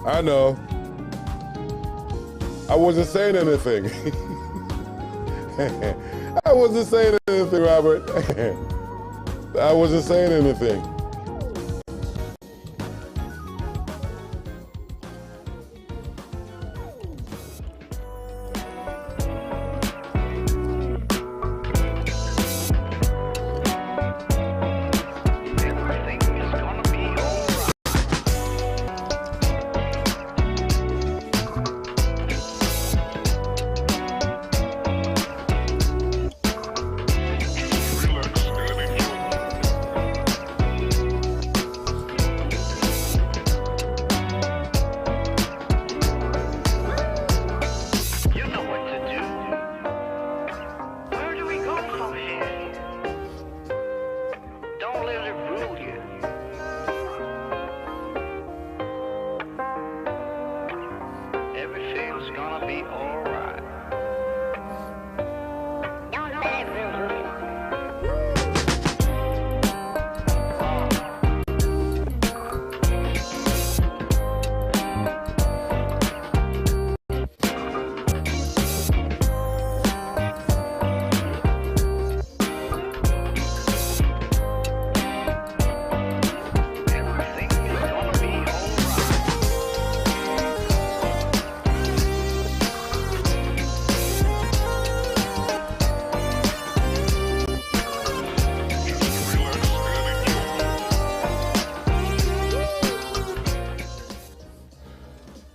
I know. I wasn't saying anything. I wasn't saying anything, Robert. I wasn't saying anything.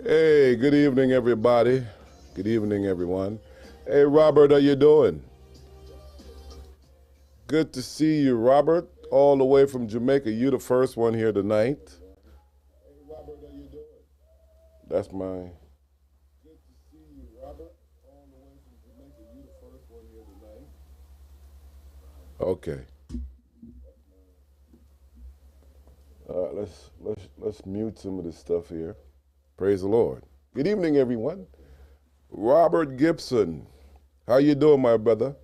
Hey, good evening, everybody. Good evening, everyone. Hey, Robert, how you doing? Good to see you, Robert, all the way from Jamaica. You the first one here tonight. Hey, Robert, how you doing? That's my... Good to see you, Robert, all the way from Jamaica. You the first one here tonight. Okay. All right, let's mute some of this stuff here. Praise the Lord. Good evening, everyone. Robert Gibson, how you doing, my brother?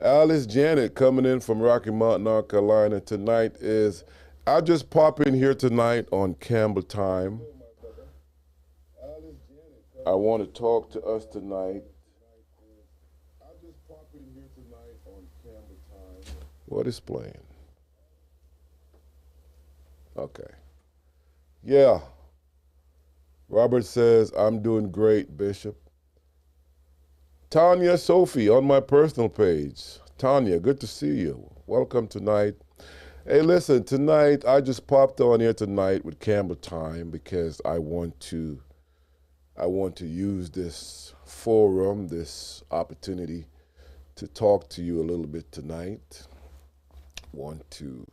Alice Janet coming in from Rocky Mount, North Carolina. Tonight is, I'll just pop in here tonight on Campbell Time. I want to talk to us tonight. I'll just pop in here tonight on Campbell Time. What is playing? Okay. Yeah. Robert says, I'm doing great, Bishop. Tanya Sophie on my personal page. Tanya, good to see you. Welcome tonight. Hey, listen, tonight, I just popped on here tonight with Campbell Time because I want to use this forum, this opportunity to talk to you a little bit tonight. Want to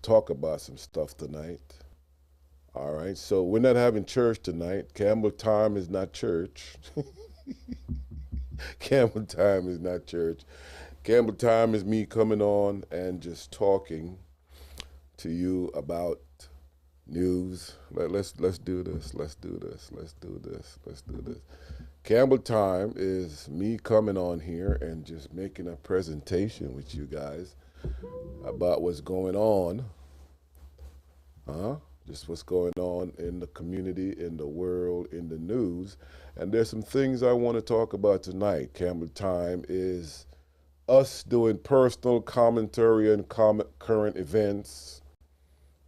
talk about some stuff tonight. All right, so we're not having church tonight. Campbell Time is not church. Campbell Time is not church. Campbell Time is me coming on and just talking to you about news. Let's do this. Let's do this. Let's do this. Let's do this. Campbell Time is me coming on here and just making a presentation with you guys about what's going on. Just what's going on in the community, in the world, in the news. And there's some things I want to talk about tonight. Campbell Time is us doing personal commentary on current events,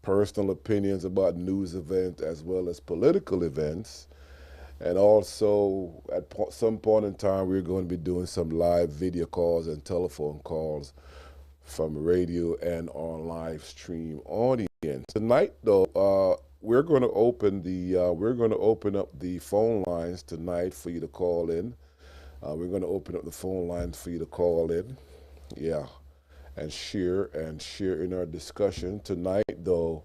personal opinions about news events as well as political events. And also, at some point in time, we're going to be doing some live video calls and telephone calls from radio and on live stream audience. Tonight, though, we're going to open up the phone lines tonight for you to call in. We're going to open up the phone lines for you to call in, and share in our discussion tonight. Though,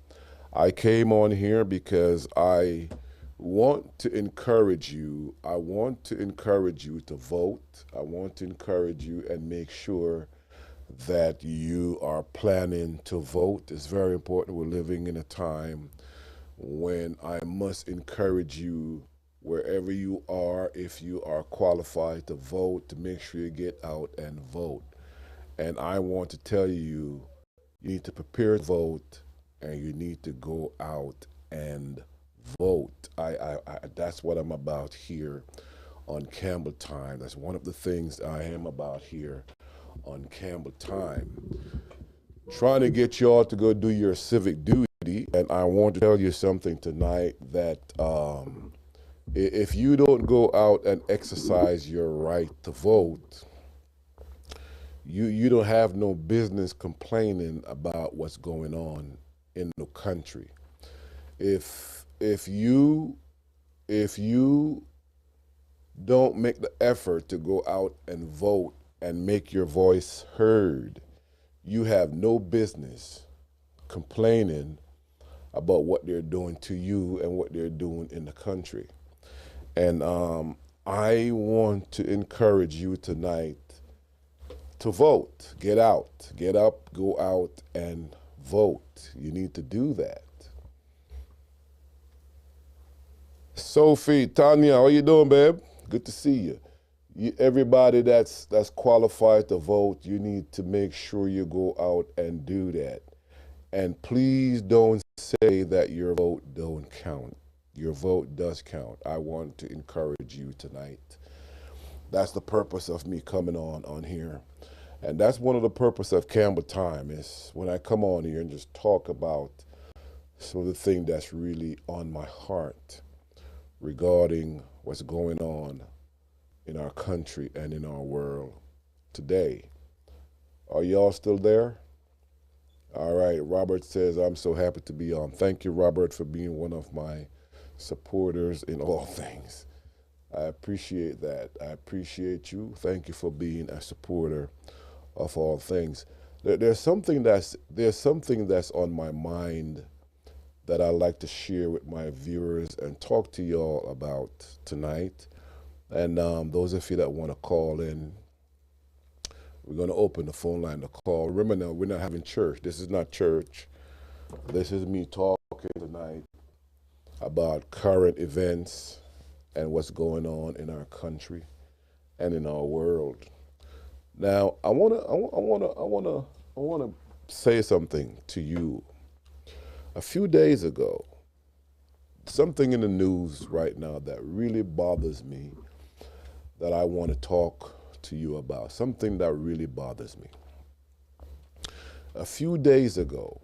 I came on here because I want to encourage you. I want to encourage you to vote. I want to encourage you and make sure that you are planning to vote. It's very important. We're living in a time when I must encourage you, wherever you are, if you are qualified to vote, to make sure you get out and vote. And I want to tell you, you need to prepare to vote and you need to go out and vote. That's what I'm about here on Campbell Time. That's one of the things I am about here on Campbell Time. Trying to get you all to go do your civic duty, and I want to tell you something tonight that if you don't go out and exercise your right to vote, you don't have no business complaining about what's going on in the country. If you don't make the effort to go out and vote and make your voice heard, you have no business complaining about what they're doing to you and what they're doing in the country. And I want to encourage you tonight to vote. Get out, get up, go out and vote. You need to do that. Sophie, Tanya, how you doing, babe? Good to see you. Everybody that's qualified to vote, you need to make sure you go out and do that. And please don't say that your vote don't count. Your vote does count. I want to encourage you tonight. That's the purpose of me coming on here. And that's one of the purpose of Campbell Time, is when I come on here and just talk about some of the things that's really on my heart regarding what's going on in our country and in our world today. Are y'all still there? All right, Robert says, I'm so happy to be on. Thank you, Robert, for being one of my supporters in all things. I appreciate that. I appreciate you. Thank you for being a supporter of all things. There's something that's on my mind that I'd like to share with my viewers and talk to y'all about tonight. And those of you that want to call in, we're going to open the phone line to call. Remember now, we're not having church. This is not church. This is me talking tonight about current events and what's going on in our country and in our world. Now, I wanna say something to you. A few days ago, something in the news right now that really bothers me, that I want to talk to you about, something that really bothers me. A few days ago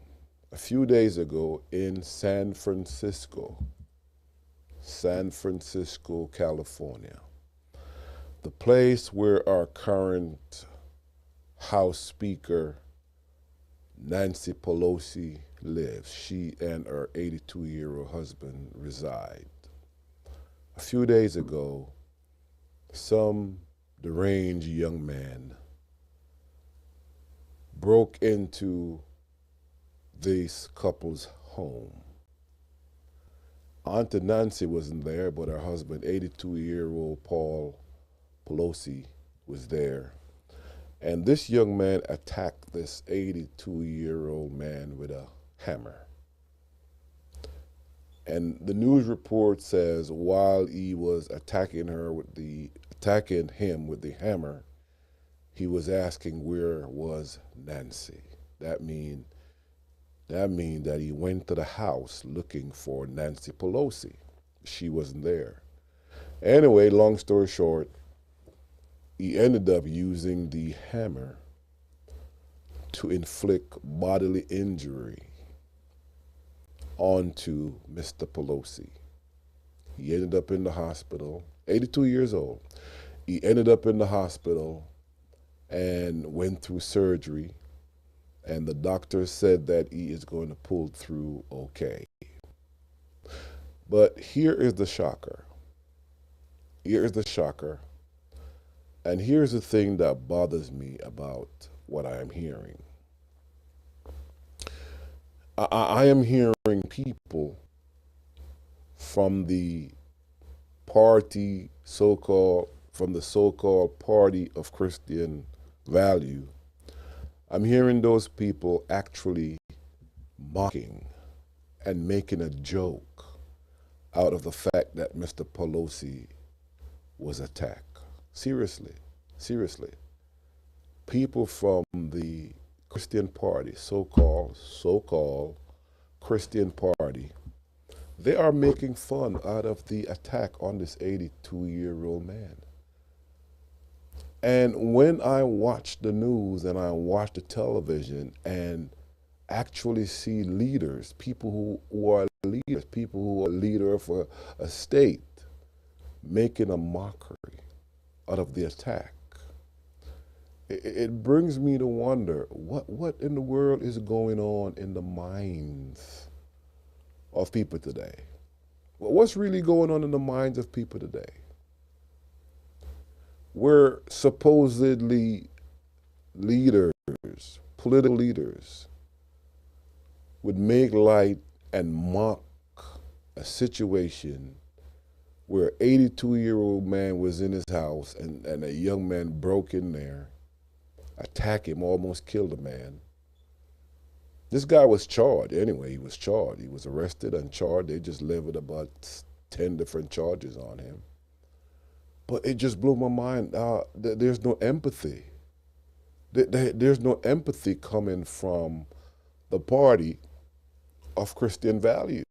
in San Francisco, California, the place where our current House Speaker, Nancy Pelosi, lives. She and her 82-year-old husband reside. A few days ago, some deranged young man broke into this couple's home. Auntie Nancy wasn't there, but her husband, 82-year-old Paul Pelosi, was there. And this young man attacked this 82-year-old man with a hammer. And the news report says while he was attacking him with the hammer, he was asking where was Nancy. That mean that he went to the house looking for Nancy Pelosi. She wasn't there. Anyway, long story short, he ended up using the hammer to inflict bodily injury onto Mr. Pelosi. He ended up in the hospital, 82 years old. He ended up in the hospital and went through surgery, and the doctor said that he is going to pull through okay. But here is the shocker. Here is the shocker. And here's the thing that bothers me about what I am hearing. I am hearing people from the so-called party of Christian value. I'm hearing those people actually mocking and making a joke out of the fact that Mr. Pelosi was attacked. Seriously. People from the Christian party, so-called Christian party, They are making fun out of the attack on this 82-year-old man. And when I watch the news and I watch the television and actually see leaders, people who are leaders, people who are leader of a state, making a mockery out of the attack, it brings me to wonder, what in the world is going on in the minds of people today? What's really going on in the minds of people today? Where supposedly leaders, political leaders, would make light and mock a situation where an 82-year-old man was in his house and a young man broke in there, attacked him, almost killed a man. This guy was charged. Anyway, he was charged. He was arrested and charged. They just leveled about 10 different charges on him. But it just blew my mind. There's no empathy. There's no empathy coming from the party of Christian value.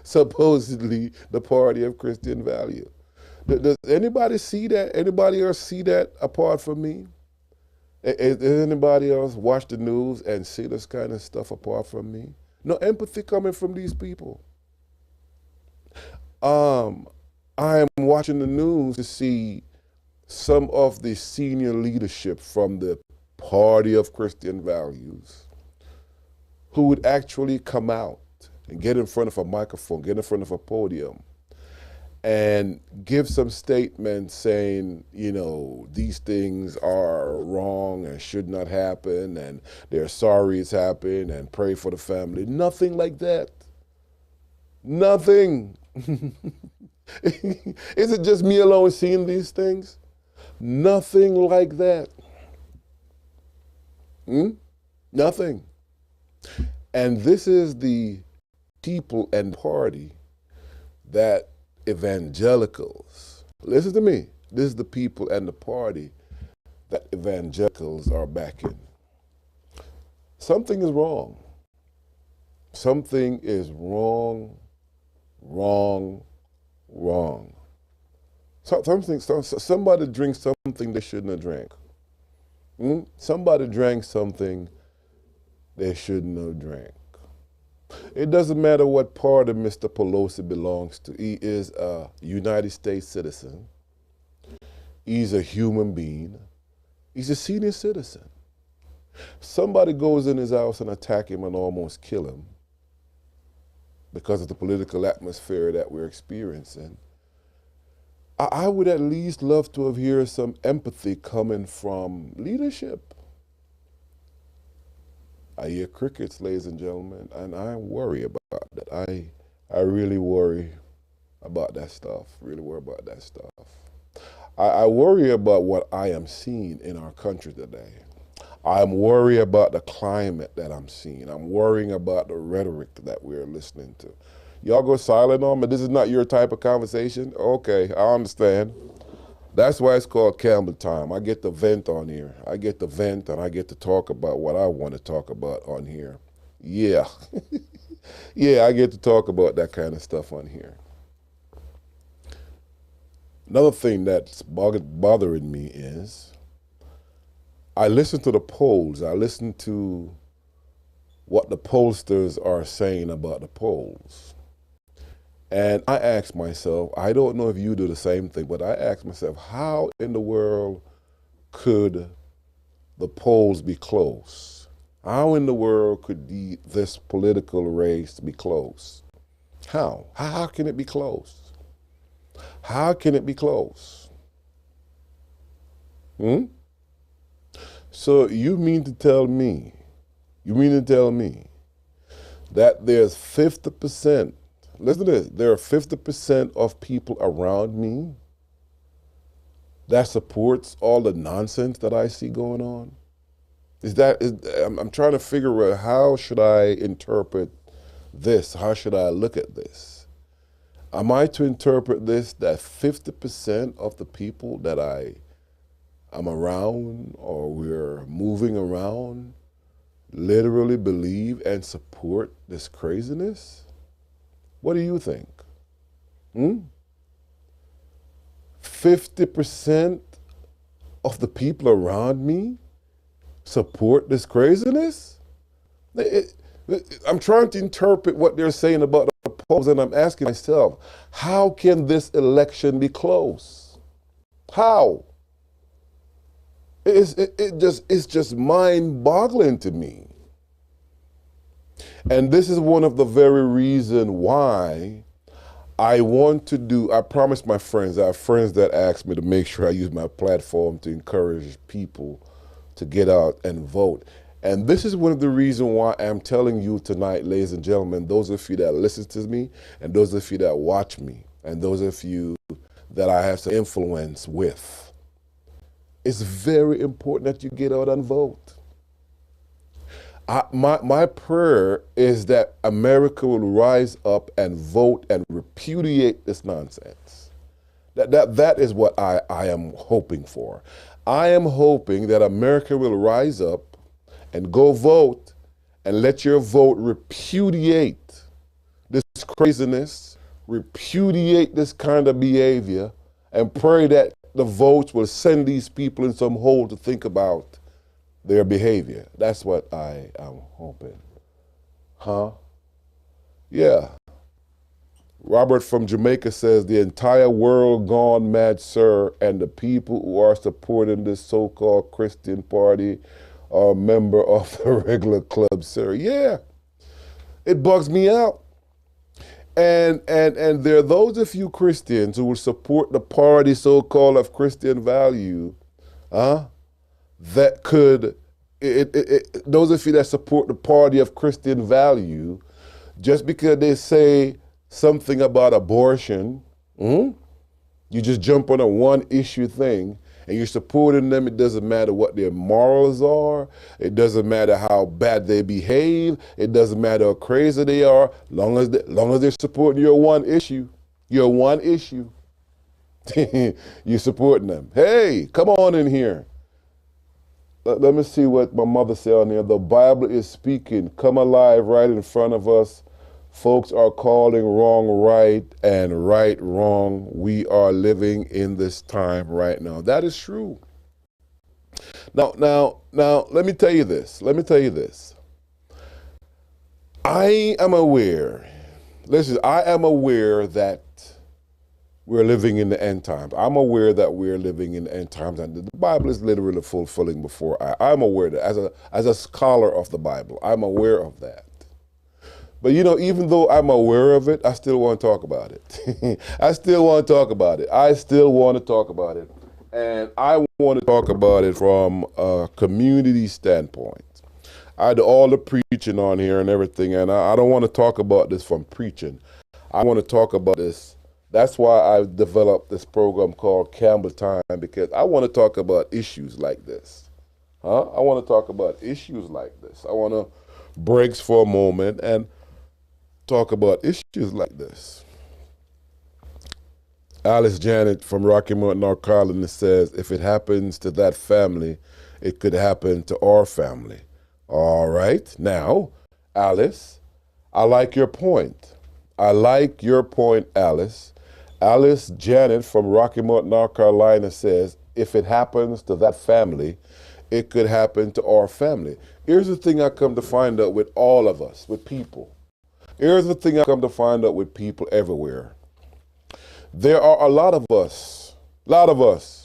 Supposedly the party of Christian value. Does anybody see that? Anybody else see that apart from me? Does anybody else watch the news and see this kind of stuff apart from me? No empathy coming from these people. I am watching the news to see some of the senior leadership from the party of Christian values who would actually come out and get in front of a microphone, get in front of a podium, and give some statements saying, these things are wrong and should not happen, and they're sorry it's happened, and pray for the family. Nothing like that. Nothing. Is it just me alone seeing these things? Nothing like that. Nothing. And this is the people and party that evangelicals, listen to me, this is the people and the party that evangelicals are backing. Something is wrong. Something is wrong. Somebody drinks something they shouldn't have drank. Somebody drank something they shouldn't have drank. It doesn't matter what party Mr. Pelosi belongs to. He is a United States citizen. He's a human being. He's a senior citizen. Somebody goes in his house and attack him and almost kill him because of the political atmosphere that we're experiencing. I would at least love to have heard some empathy coming from leadership. I hear crickets, ladies and gentlemen, and I worry about that. I really worry about that stuff, I worry about what I am seeing in our country today. I'm worried about the climate that I'm seeing. I'm worrying about the rhetoric that we're listening to. Y'all go silent on me? This is not your type of conversation? Okay, I understand. That's why it's called Campbell Time. I get to vent on here. I get to vent and I get to talk about what I want to talk about on here. Yeah. Yeah, I get to talk about that kind of stuff on here. Another thing that's bothering me is I listen to the polls. I listen to what the pollsters are saying about the polls. And I ask myself, I don't know if you do the same thing, but I ask myself, how in the world could the polls be close? How in the world could this political race be close? How? How can it be close? How can it be close? So you mean to tell me that there's 50%, listen to this, there are 50% of people around me that supports all the nonsense that I see going on? I'm trying to figure out, how should I interpret this? How should I look at this? Am I to interpret this that 50% of the people that I'm around or we're moving around literally believe and support this craziness? What do you think? 50% of the people around me support this craziness? I'm trying to interpret what they're saying about the polls, and I'm asking myself, how can this election be close? How? It's just mind-boggling to me. And this is one of the very reasons why I promised my friends, I have friends that ask me to make sure I use my platform to encourage people to get out and vote. And this is one of the reasons why I'm telling you tonight, ladies and gentlemen, those of you that listen to me, and those of you that watch me, and those of you that I have some influence with, it's very important that you get out and vote. My prayer is that America will rise up and vote and repudiate this nonsense. That is what I am hoping for. I am hoping that America will rise up and go vote and let your vote repudiate this craziness, repudiate this kind of behavior, and pray that the votes will send these people in some hole to think about their behavior. That's what I am hoping. Yeah. Robert from Jamaica says, the entire world gone mad, sir, and the people who are supporting this so-called Christian party are a member of the regular club, sir. Yeah, it bugs me out. And there are those of you Christians who will support the party so-called of Christian value, that could, those of you that support the party of Christian value, just because they say something about abortion, you just jump on a one issue thing and you're supporting them. It doesn't matter what their morals are. It doesn't matter how bad they behave. It doesn't matter how crazy they are. Long as they're supporting your one issue, you're supporting them. Hey, come on in here. Let me see what my mother said on here. The Bible is speaking. Come alive right in front of us. Folks are calling wrong right and right wrong. We are living in this time right now. That is true. Now, let me tell you this. I am aware that we're living in the end times. I'm aware that we're living in the end times, and the Bible is literally fulfilling before I'm aware that as a scholar of the Bible, I'm aware of that. But even though I'm aware of it, I still want to talk about it. I still want to talk about it. And I want to talk about it from a community standpoint. I do all the preaching on here and everything, and I don't want to talk about this from preaching. I want to talk about this. That's why I've developed this program called Campbell Time, because I want to talk about issues like this. I want to talk about issues like this. I want to break for a moment and talk about issues like this. Alice Janet from Rocky Mount, North Carolina says, if it happens to that family, it could happen to our family. All right. Now, Alice, I like your point. Alice. Alice Janet from Rocky Mount, North Carolina says, if it happens to that family, it could happen to our family. Here's the thing I come to find out with all of us, with people. Here's the thing I come to find out with people everywhere. There are a lot of us,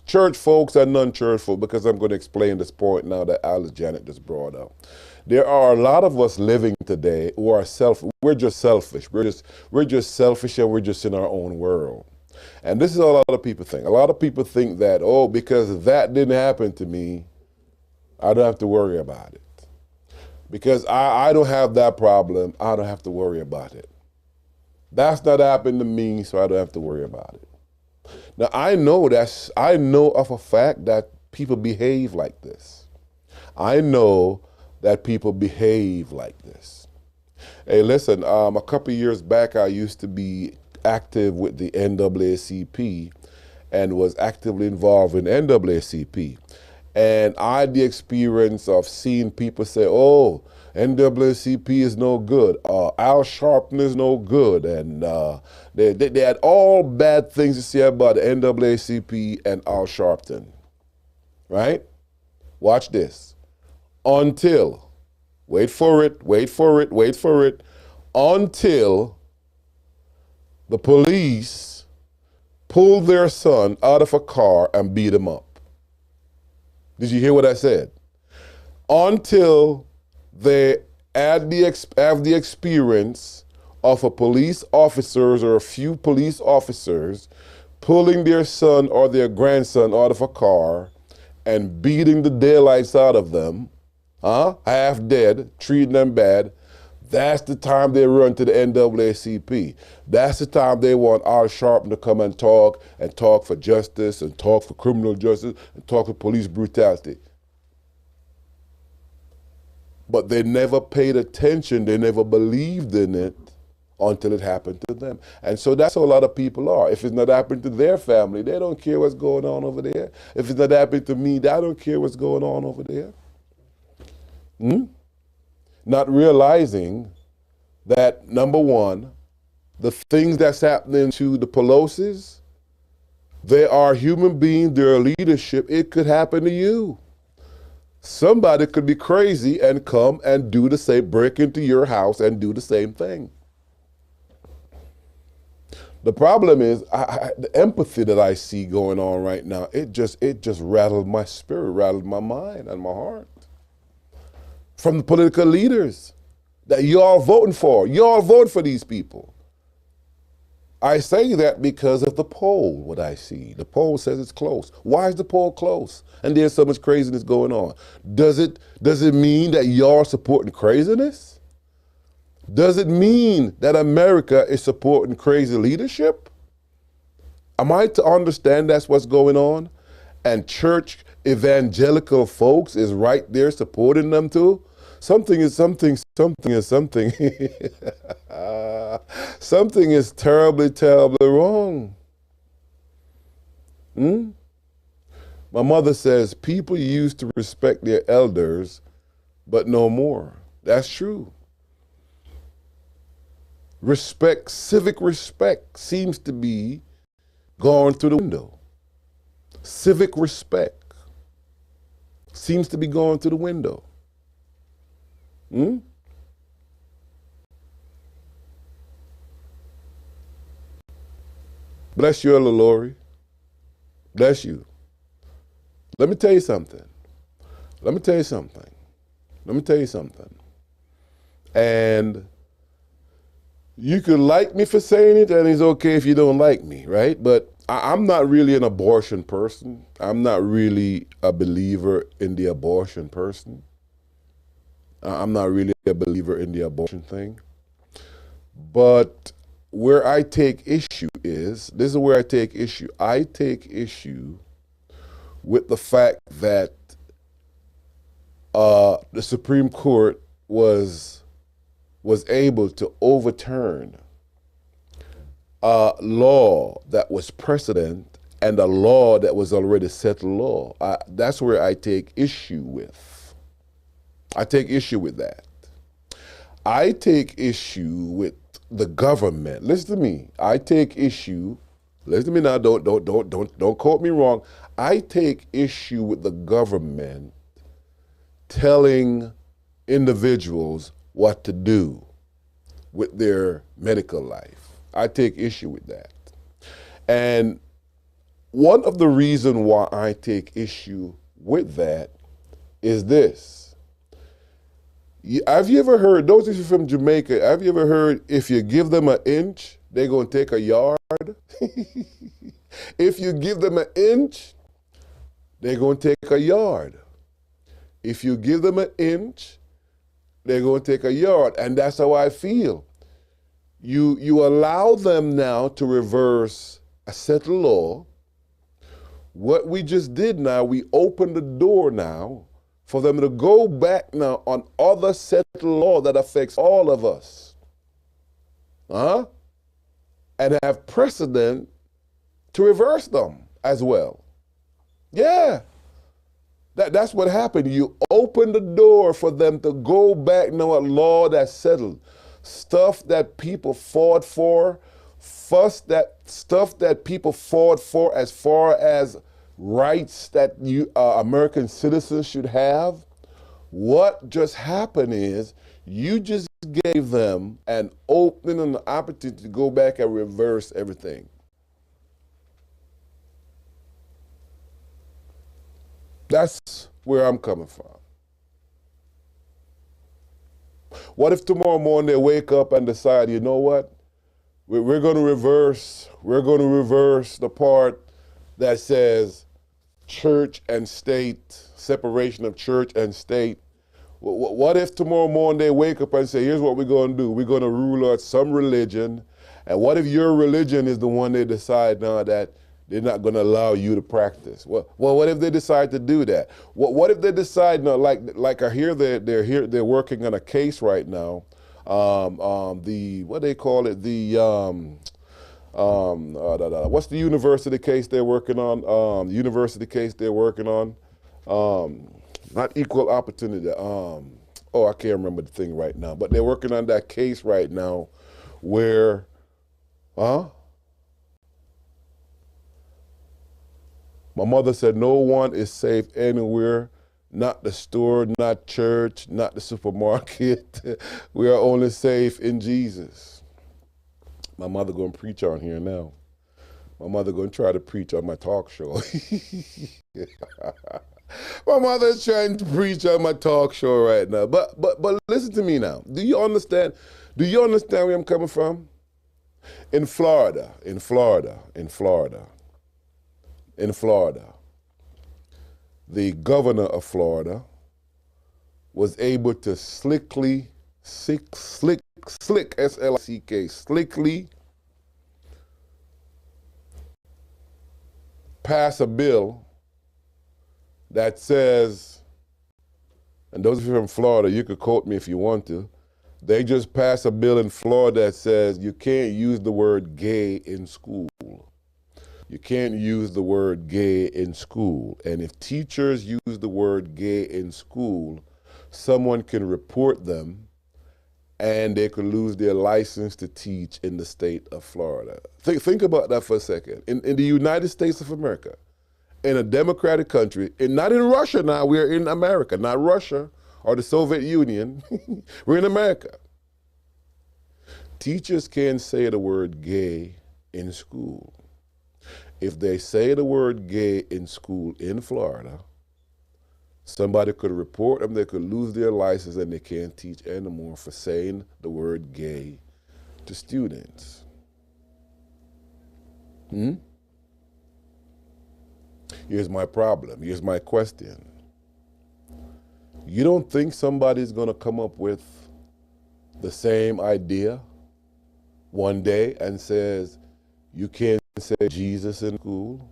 church folks and non-church folks, because I'm going to explain this point now that Alice Janet just brought up. There are a lot of us living today who are we're just selfish. We're just selfish, and we're just in our own world. And this is what a lot of people think. A lot of people think that, because that didn't happen to me, I don't have to worry about it. Because I don't have that problem, I don't have to worry about it. That's not happened to me, so I don't have to worry about it. Now, I know of a fact that people behave like this. I know that people behave like this. Hey, listen, a couple of years back, I used to be active with the NAACP and was actively involved in NAACP. And I had the experience of seeing people say, NAACP is no good. Al Sharpton is no good. And they had all bad things to say about the NAACP and Al Sharpton. Right? Watch this. Until, wait for it, until the police pulled their son out of a car and beat him up. Did you hear what I said? Until they have the experience of a police officers or a few police officers pulling their son or their grandson out of a car and beating the daylights out of them, half dead, treating them bad, that's the time they run to the NAACP. That's the time they want Al Sharpton to come and talk for justice and talk for criminal justice and talk for police brutality. But they never paid attention, they never believed in it until it happened to them. And so that's how a lot of people are. If it's not happening to their family, they don't care what's going on over there. If it's not happening to me, I don't care what's going on over there. Not realizing that, number one, the things that's happening to the Pelosi's, they are human beings, they're leadership. It could happen to you. Somebody could be crazy and come and do the same, break into your house and do the same thing. The problem is the empathy that I see going on right now, it just rattled my spirit, rattled my mind and my heart. From the political leaders that you all voting for. You all vote for these people. I say that because of the poll, what I see. The poll says it's close. Why is the poll close? And there's so much craziness going on. Does it mean that y'all supporting craziness? Does it mean that America is supporting crazy leadership? Am I to understand that's what's going on? And church evangelical folks is right there supporting them too? Something is something. Something is terribly, terribly wrong. My mother says people used to respect their elders, but no more. That's true. Respect, civic respect seems to be gone through the window. Civic respect seems to be going through the window. Bless you, Elder Lori. Bless you. Let me tell you something. And you could like me for saying it, and it's okay if you don't like me, right? But I'm not really an abortion person. I'm not really a believer in the abortion person. I'm not really a believer in the abortion thing. But where I take issue is, this is where I take issue. I take issue with the fact that the Supreme Court was able to overturn a law that was precedent and a law that was already settled law. That's where I take issue with. I take issue with that. I take issue with the government. Listen to me. I take issue. Listen to me now. Don't quote me wrong. I take issue with the government telling individuals what to do with their medical life. I take issue with that. And one of the reasons why I take issue with that is this. Have you ever heard, those of you from Jamaica, have you ever heard if you give them an inch, they're going to take a yard? If you give them an inch, they're going to take a yard. If you give them an inch, they're going to take a yard. And that's how I feel. You allow them now to reverse a settled law. What we just did now, we opened the door now for them to go back now on other settled law that affects all of us. And have precedent to reverse them as well. Yeah. That's what happened. You opened the door for them to go back. Know a law that's settled. Stuff that people fought for, stuff that people fought for as far as rights that you American citizens should have. What just happened is you just gave them an opening and an opportunity to go back and reverse everything. That's where I'm coming from. What if tomorrow morning they wake up and decide, you know what? We're going to reverse the part that says church and state, separation of church and state. What if tomorrow morning they wake up and say, here's what we're going to do. We're going to rule out some religion. And what if your religion is the one they decide now that they're not going to allow you to practice? Well, what if they decide to do that? What if they decide, no, like I hear they're working on a case right now. What they call it? What's the university case they're working on? University case they're working on. Not equal opportunity. I can't remember the thing right now. But they're working on that case right now, where, my mother said no one is safe anywhere, not the store, not church, not the supermarket. We are only safe in Jesus. My mother going to preach on here now. My mother going to try to preach on my talk show. My mother is trying to preach on my talk show right now. But listen to me now. Do you understand? Do you understand where I'm coming from? In Florida, the governor of Florida was able to slickly, S-L-I-C-K, slickly pass a bill that says, and those of you from Florida, you could quote me if you want to, they just passed a bill in Florida that says you can't use the word gay in school. You can't use the word gay in school. And if teachers use the word gay in school, someone can report them and they could lose their license to teach in the state of Florida. Think about that for a second. In the United States of America, in a democratic country, and not in Russia now, we're in America, not Russia or the Soviet Union, we're in America. Teachers can't say the word gay in school. If they say the word gay in school in Florida, somebody could report them, they could lose their license, and they can't teach anymore for saying the word gay to students. Here's my problem, here's my question. You don't think somebody's gonna come up with the same idea one day and says, you can't say Jesus in school,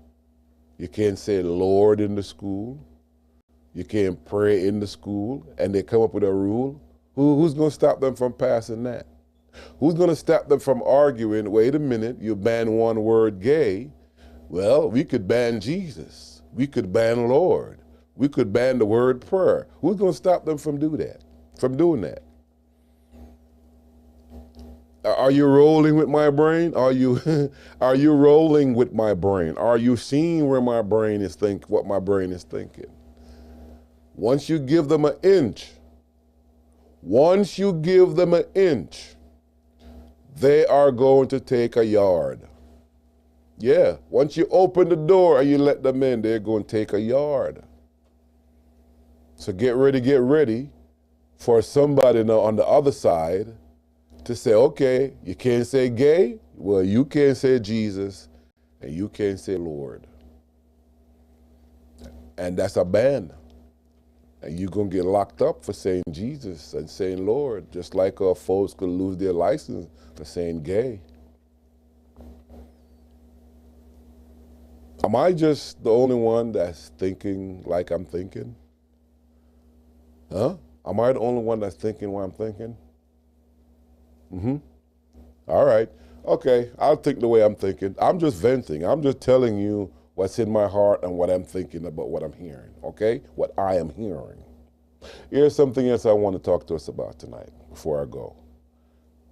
you can't say Lord in the school, you can't pray in the school, and they come up with a rule? Who's going to stop them from passing that? Who's going to stop them from arguing, wait a minute, you ban one word gay, well, we could ban Jesus, we could ban Lord, we could ban the word prayer. Who's going to stop them from doing that? Are you rolling with my brain? Are you rolling with my brain? Are you seeing where my brain is what my brain is thinking? Once you give them an inch, they are going to take a yard. Yeah, once you open the door and you let them in, they're going to take a yard. So get ready for somebody now on the other side to say, okay, you can't say gay, well, you can't say Jesus, and you can't say Lord. And that's a ban. And you're going to get locked up for saying Jesus and saying Lord, just like folks could lose their license for saying gay. Am I just the only one that's thinking like I'm thinking? Huh? Am I the only one that's thinking what I'm thinking? All right. Okay, I'll think the way I'm thinking. I'm just venting. I'm just telling you what's in my heart and what I'm thinking about what I'm hearing, okay? What I am hearing. Here's something else I want to talk to us about tonight before I go.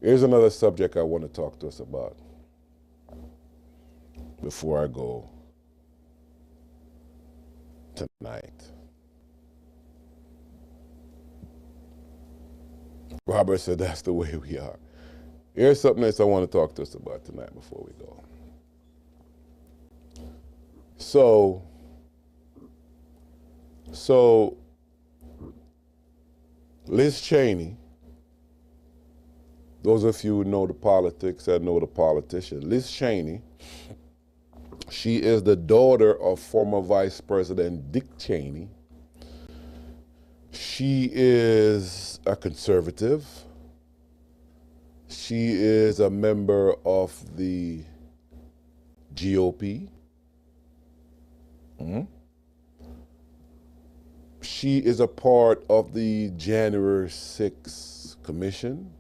Here's another subject I want to talk to us about before I go tonight. Robert said that's the way we are. Here's something else I want to talk to us about tonight before we go. So Liz Cheney, those of you who know the politics and know the politician, Liz Cheney, she is the daughter of former Vice President Dick Cheney. She is a conservative. She is a member of the GOP. She is a part of the January 6th Commission.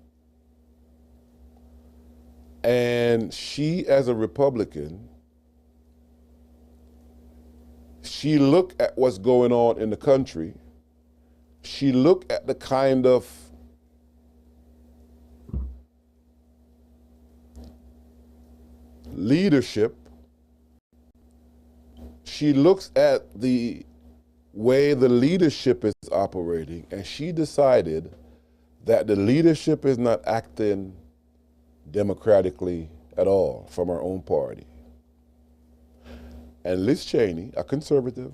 And she, as a Republican, she looked at what's going on in the country. She looked at the kind of leadership. She looks at the way the leadership is operating, and she decided that the leadership is not acting democratically at all from her own party. And Liz Cheney, a conservative,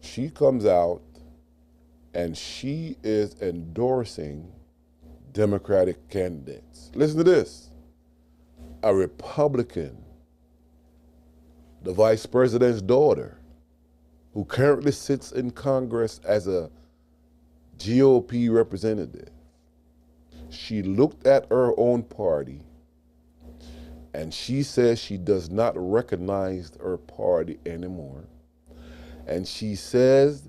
she comes out and she is endorsing Democratic candidates. Listen to this. A Republican, the vice president's daughter, who currently sits in Congress as a GOP representative, she looked at her own party and she says she does not recognize her party anymore. And she says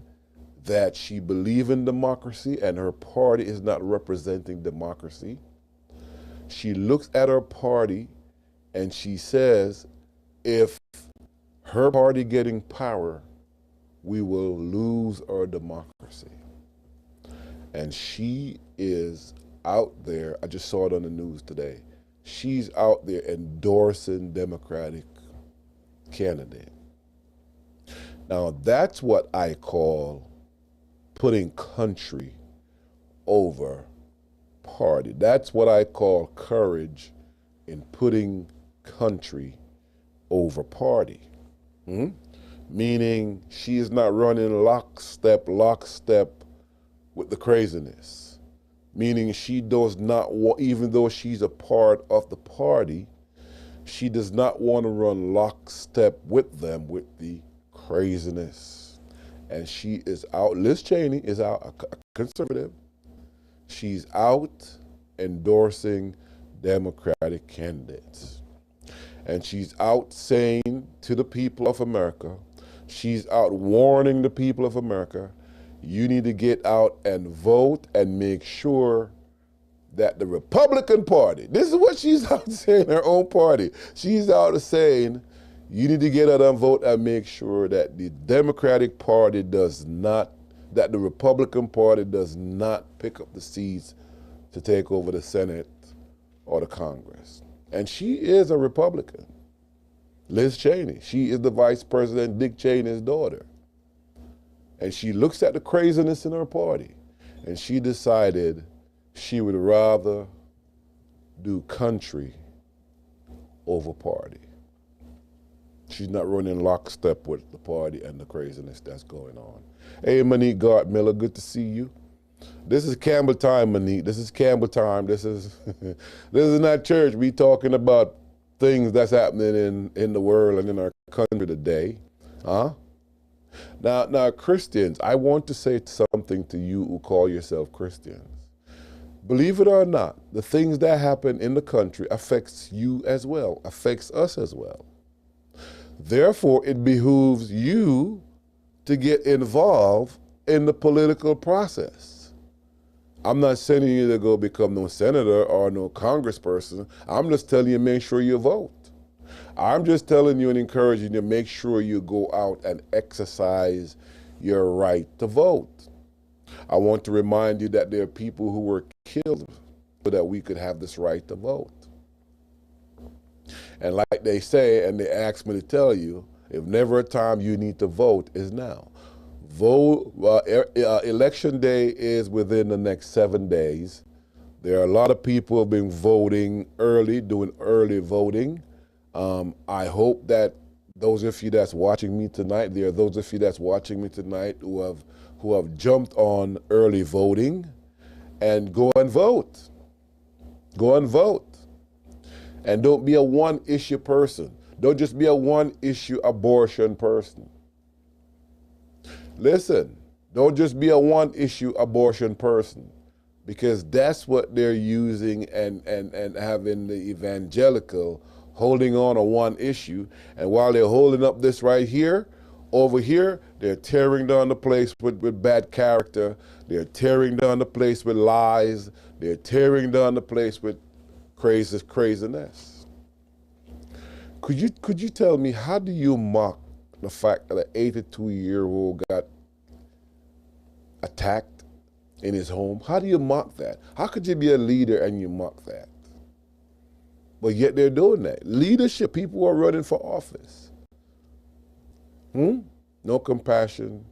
that she believes in democracy and her party is not representing democracy. She looks at her party and she says, if her party getting power, we will lose our democracy. And she is out there, I just saw it on the news today, she's out there endorsing Democratic candidate. Now that's what I call putting country over party. That's what I call courage in putting country over party. Meaning she is not running lockstep with the craziness. Meaning she does not want, even though she's a part of the party, she does not want to run lockstep with them with the craziness. And she is out, Liz Cheney is out, a conservative. She's out endorsing Democratic candidates. And she's out saying to the people of America, she's out warning the people of America, you need to get out and vote and make sure that the Republican Party, this is what she's out saying, her own party, she's out saying, you need to get out and vote and make sure that the Democratic Party does not, that the Republican Party does not pick up the seats to take over the Senate or the Congress. And she is a Republican. Liz Cheney, she is the Vice President Dick Cheney's daughter. And she looks at the craziness in her party and she decided she would rather do country over party. She's not running lockstep with the party and the craziness that's going on. Hey, Monique Gart Miller, good to see you. This is Campbell time, Monique. This is Campbell time. This is not church. We talking about things that's happening in the world and in our country today. Now, Christians, I want to say something to you who call yourself Christians. Believe it or not, the things that happen in the country affects you as well, affects us as well. Therefore, it behooves you to get involved in the political process. I'm not sending you to go become no senator or no congressperson. I'm just telling you, make sure you vote. I'm just telling you and encouraging you to make sure you go out and exercise your right to vote. I want to remind you that there are people who were killed so that we could have this right to vote. And like they say, and they ask me to tell you, if never a time you need to vote is now. Vote. Election day is within the next 7 days. There are a lot of people who have been voting early, doing early voting. I hope that those of you that's watching me tonight, there are those of you that's watching me tonight who have jumped on early voting, and go and vote. Go and vote. And don't be a one-issue person. Don't just be a one-issue abortion person. Listen, don't just be a one-issue abortion person, because that's what they're using and having the evangelical holding on to one issue. And while they're holding up this right here, over here, they're tearing down the place with bad character. They're tearing down the place with lies. They're tearing down the place with craziness. Could you tell me, how do you mock the fact that an 82-year-old got attacked in his home? How do you mock that? How could you be a leader and you mock that? But yet they're doing that. Leadership, people are running for office. No compassion,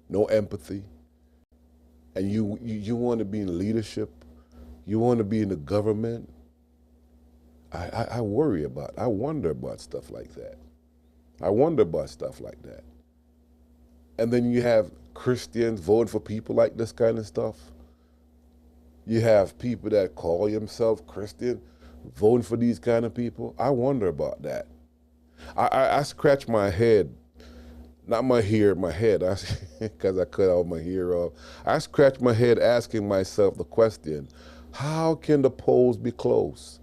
no empathy. And you want to be in leadership? You want to be in the government? I wonder about stuff like that. I wonder about stuff like that. And then you have Christians voting for people like this kind of stuff. You have people that call themselves Christian voting for these kind of people. I wonder about that. I scratch my head, not my hair, my head, because I cut all my hair off. I scratch my head asking myself the question, how can the polls be close?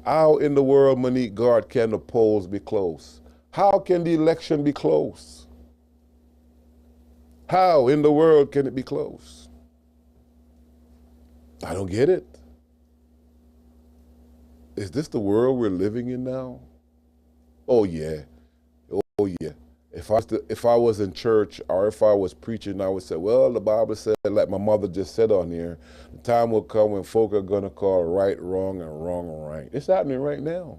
How in the world, Monique Guard, can the polls be close? How can the election be close? How in the world can it be close? I don't get it. Is this the world we're living in now? Oh yeah, oh yeah. If I was in church or if I was preaching, I would say, well, the Bible said, like my mother just said on here, the time will come when folk are going to call right wrong and wrong right. It's happening right now.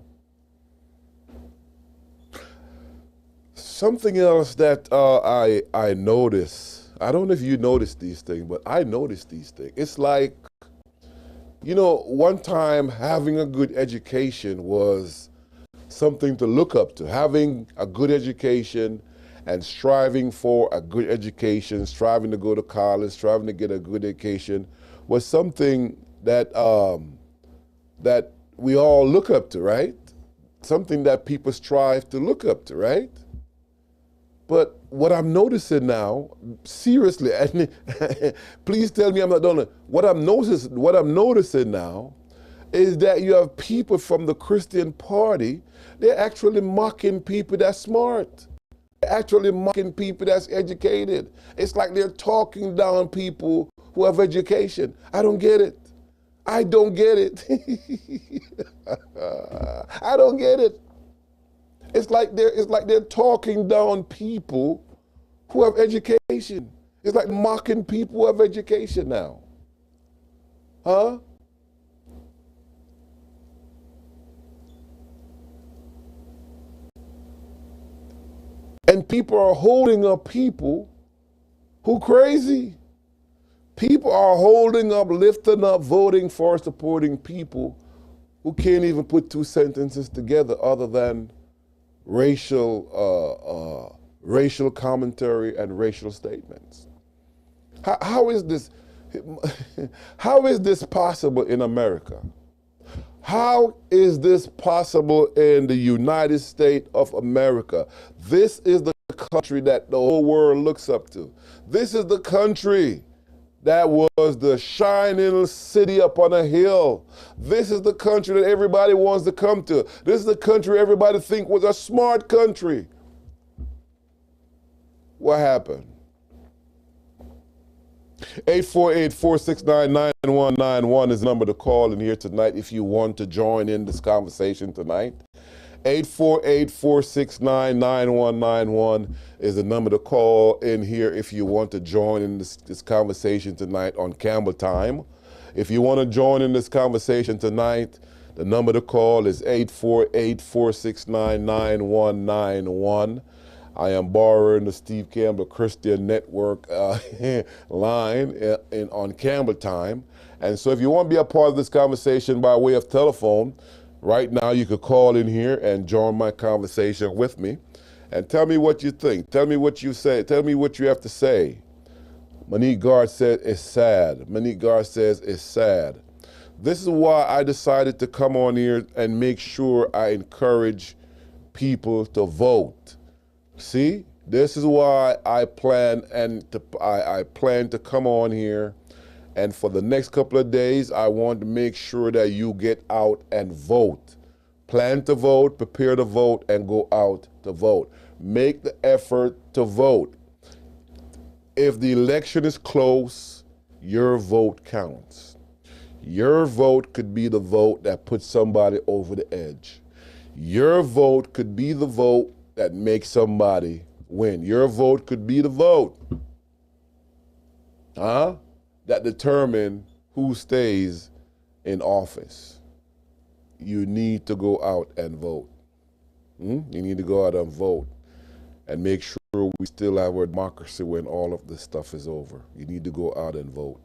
Something else that I notice, I don't know if you notice these things, but I notice these things. It's like, you know, one time having a good education was something to look up to. Having a good education and striving for a good education, striving to go to college, striving to get a good education was something that that we all look up to, right? Something that people strive to look up to, right? But what I'm noticing now, seriously, and please tell me I'm not doing it. What I'm noticing now is that you have people from the Christian party, they're actually mocking people that's smart. They're actually mocking people that's educated. It's like they're talking down people who have education. I don't get it. I don't get it. I don't get it. It's like they're talking down people who have education. It's like mocking people who have education now. Huh? And people are holding up people who crazy. People are holding up, lifting up, voting for, supporting people who can't even put two sentences together other than racial commentary and racial statements. How is this? How is this possible in America? How is this possible in the United States of America? This is the country that the whole world looks up to. This is the country that was the shining city up on a hill. This is the country that everybody wants to come to. This is the country everybody think was a smart country. What happened? 848-469-9191 is the number to call in here tonight if you want to join in this conversation tonight. 848-469-9191 is the number to call in here if you want to join in this conversation tonight on Campbell Time. If you want to join in this conversation tonight, the number to call is 848-469-9191. I am borrowing the Steve Campbell Christian Network line on Campbell Time. And so if you want to be a part of this conversation by way of telephone, right now you could call in here and join my conversation with me. And tell me what you think. Tell me what you say. Tell me what you have to say. Monique Gard said it's sad. Monique Gard says it's sad. This is why I decided to come on here and make sure I encourage people to vote. See, this is why I plan to come on here, and for the next couple of days, I want to make sure that you get out and vote. Plan to vote, prepare to vote, and go out to vote. Make the effort to vote. If the election is close, your vote counts. Your vote could be the vote that puts somebody over the edge. Your vote could be the vote that makes somebody win. Your vote could be the vote that determine who stays in office. You need to go out and vote. You need to go out and vote and make sure we still have our democracy when all of this stuff is over. You need to go out and vote.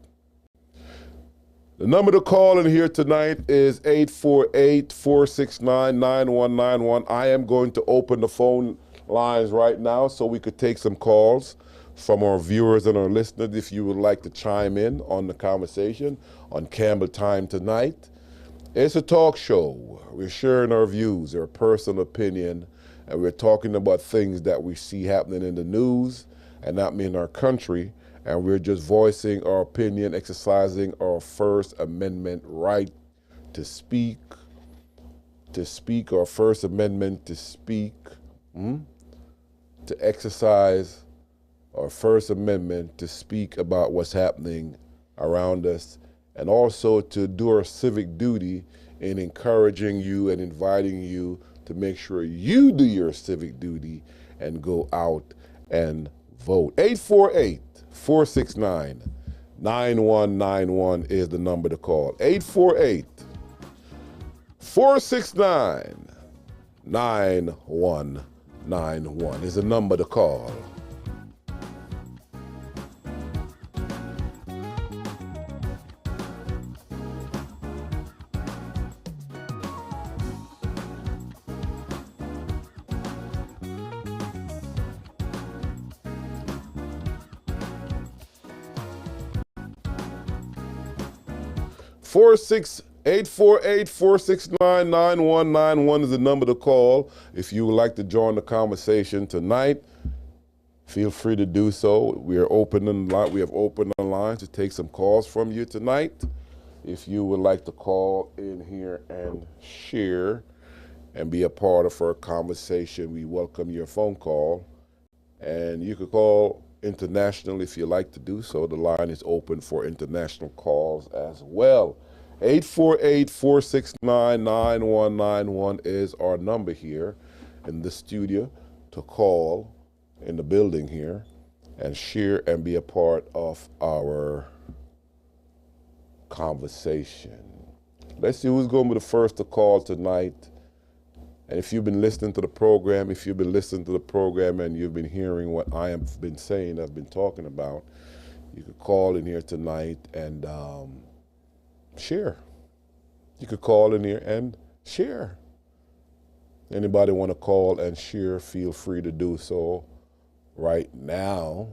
The number to call in here tonight is 848-469-9191. I am going to open the phone lines right now so we could take some calls from our viewers and our listeners if you would like to chime in on the conversation on Campbell Time tonight. It's a talk show. We're sharing our views, our personal opinion, and we're talking about things that we see happening in the news and not in our country. And we're just voicing our opinion, exercising our First Amendment right to speak, our First Amendment to speak, to exercise our First Amendment to speak about what's happening around us, and also to do our civic duty in encouraging you and inviting you to make sure you do your civic duty and go out and vote. 848-469-9191 is the number to call. 848-469-9191 is the number to call. Four six 848-469-9191 is the number to call. If you would like to join the conversation tonight, feel free to do so. We have opened the line to take some calls from you tonight. If you would like to call in here and share and be a part of our conversation, we welcome your phone call. And you could call international if you like to do so. The line is open for international calls as well. 848-469-9191 is our number here in the studio to call in the building here and share and be a part of our conversation. Let's see who's going to be the first to call tonight. And if you've been listening to the program, and you've been hearing what I have been saying, I've been talking about, you could call in here tonight and share. You could call in here and share. Anybody want to call and share, feel free to do so right now.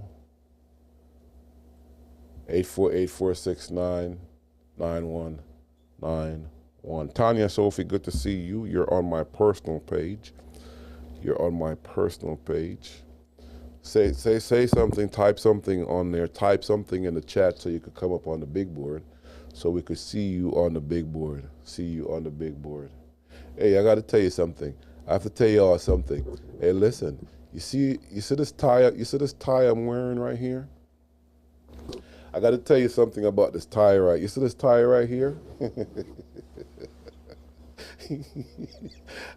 848-469-9191. Tanya, Sophie, good to see you. You're on my personal page. Say something, type something on there, type something in the chat so you could come up on the big board so we could see you on the big board. Hey, I got to tell you something. I have to tell y'all something. Hey, listen, you see this tie I'm wearing right here? I got to tell you something about this tie right. You see this tie right here?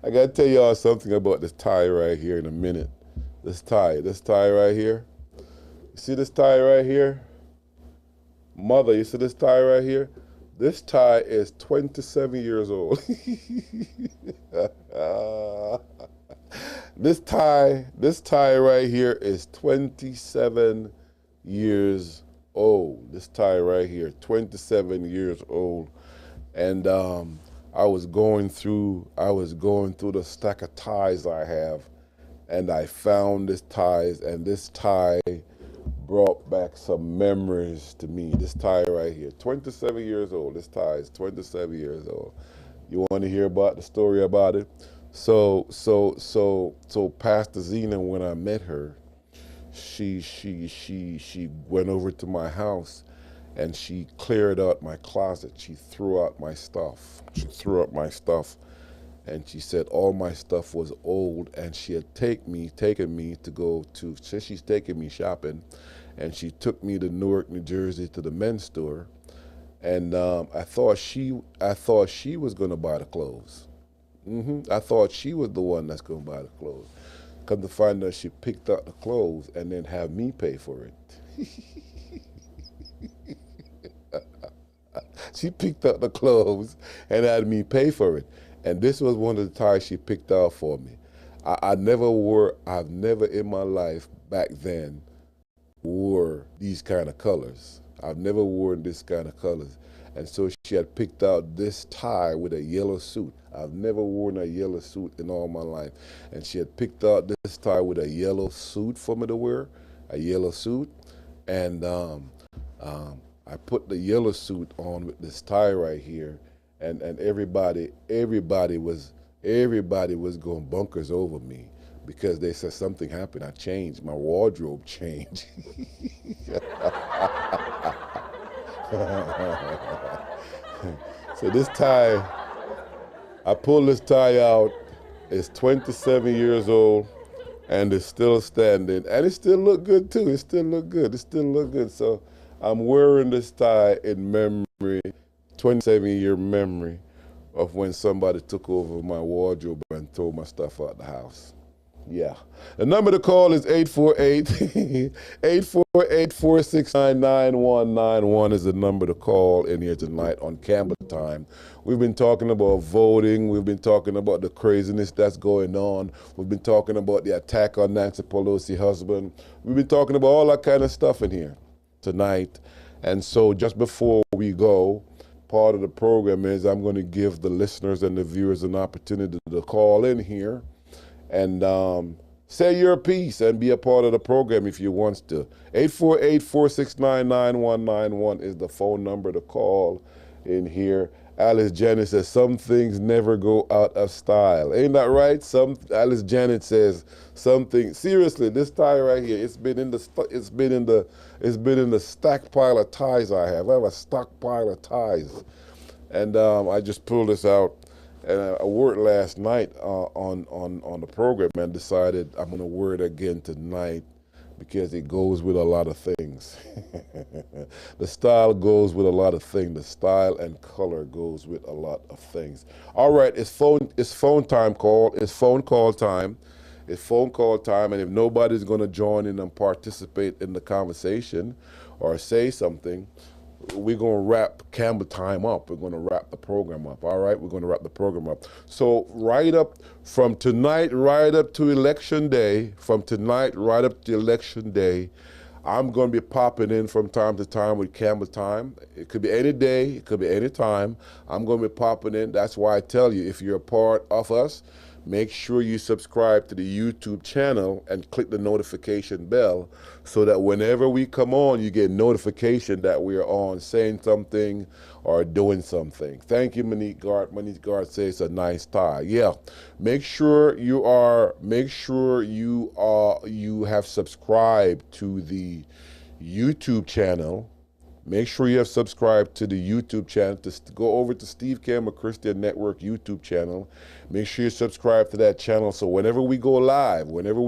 I gotta tell y'all something about this tie right here in a minute. This tie right here. You see this tie right here? Mother, you see this tie right here? This tie is 27 years old. This tie right here is 27 years old. This tie right here, 27 years old. And I was going through the stack of ties I have, and I found this ties, and this tie brought back some memories to me. This tie right here, 27 years old. This tie is 27 years old. You want to hear about the story about it? So Pastor Zena, when I met her, she went over to my house and she cleared out my closet. She threw out my stuff. And she said all my stuff was old, and she had taken me to go to, she's taking me shopping, and she took me to Newark, New Jersey to the men's store, and I thought she was gonna buy the clothes. I thought she was the one that's gonna buy the clothes. Come to find out, she picked out the clothes and then have me pay for it. She picked out the clothes and had me pay for it. And this was one of the ties she picked out for me. I've never in my life back then wore these kind of colors. I've never worn this kind of colors. And so she had picked out this tie with a yellow suit. I've never worn a yellow suit in all my life. And she had picked out this tie with a yellow suit for me to wear, a yellow suit. And I put the yellow suit on with this tie right here. And everybody was going bunkers over me because they said something happened. I changed. My wardrobe changed. So this tie, I pulled this tie out. It's 27 years old, and it's still standing, and it still look good too. It still look good. So I'm wearing this tie in memory. 27-year memory of when somebody took over my wardrobe and threw my stuff out the house. Yeah. The number to call is 848-469-9191 is the number to call in here tonight on Campbell Time. We've been talking about voting. We've been talking about the craziness that's going on. We've been talking about the attack on Nancy Pelosi's husband. We've been talking about all that kind of stuff in here tonight. And so just before we go, part of the program is I'm going to give the listeners and the viewers an opportunity to call in here and say your piece and be a part of the program if you want to. 848-469-9191 is the phone number to call in here. Alice Janet says some things never go out of style. Ain't that right? Alice Janet says something. Seriously, this tie right here, it's been in the stack pile of ties I have. I have a stockpile of ties, and I just pulled this out, and I wore it last night on the program, and decided I'm going to wear it again tonight because it goes with a lot of things. The style goes with a lot of things. The style and color goes with a lot of things. All right, it's phone time call. It's phone call time. It's phone call time, and if nobody's going to join in and participate in the conversation or say something, we're going to wrap Campbell Time up. We're going to wrap the program up. All right, we're going to wrap the program up. So right up from tonight, right up to election day, I'm going to be popping in from time to time with Campbell Time. It could be any day. It could be any time. I'm going to be popping in. That's why I tell you, if you're a part of us, make sure you subscribe to the YouTube channel and click the notification bell so that whenever we come on, you get notification that we are on saying something or doing something. Thank you, Monique Gart. Monique Gart says it's a nice tie. Yeah. Make sure you have subscribed to the YouTube channel. Make sure you have subscribed to the YouTube channel. To go over to Steve Campbell Christian Network YouTube channel. Make sure you subscribe to that channel so whenever we go live, whenever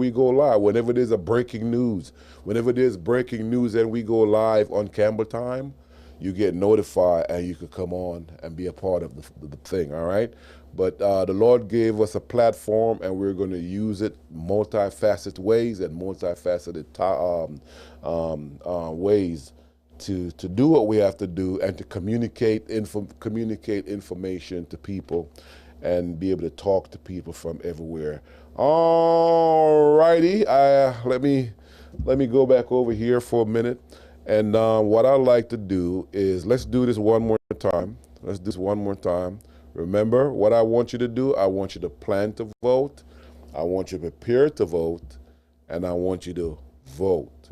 there's a breaking news, whenever there's breaking news and we go live on Campbell Time, you get notified and you could come on and be a part of the thing, all right? But the Lord gave us a platform, and we're going to use it multifaceted ways and multifaceted ways to do what we have to do and to communicate information to people and be able to talk to people from everywhere. All righty, let me go back over here for a minute. And what I'd like to do is, let's do this one more time. Let's do this one more time. Remember what I want you to do. I want you to plan to vote. I want you to prepare to vote. And I want you to vote.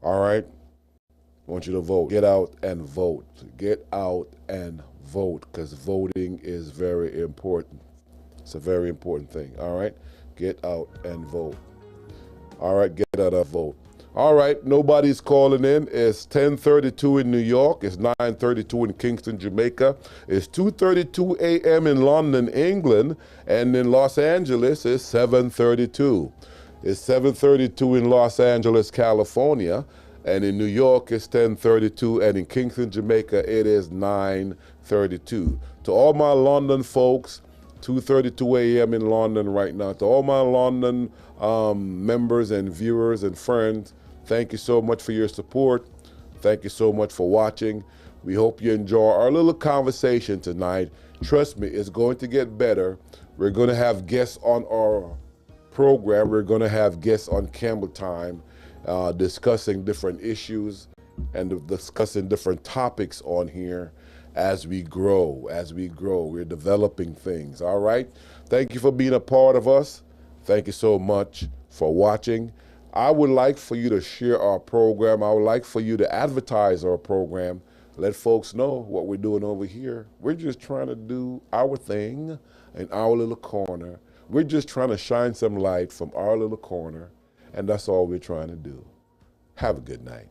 All right? I want you to vote. Get out and vote. Get out and vote, because voting is very important. It's a very important thing. All right? Get out and vote. All right, get out and vote. All right, nobody's calling in. It's 10:32 in New York. It's 9:32 in Kingston, Jamaica. It's 2:32 a.m. in London, England. And in Los Angeles, it's 7:32. It's 7:32 in Los Angeles, California. And in New York, it's 10:32. And in Kingston, Jamaica, it is 9:32. To all my London folks, 2:32 a.m. in London right now. To all my London members and viewers and friends, thank you so much for your support. Thank you so much for watching. We hope you enjoy our little conversation tonight. Trust me, it's going to get better. We're going to have guests on our program. We're going to have guests on Campbell Time discussing different issues and discussing different topics on here. As we grow, we're developing things, all right? Thank you for being a part of us. Thank you so much for watching. I would like for you to share our program. I would like for you to advertise our program. Let folks know what we're doing over here. We're just trying to do our thing in our little corner. We're just trying to shine some light from our little corner, and that's all we're trying to do. Have a good night.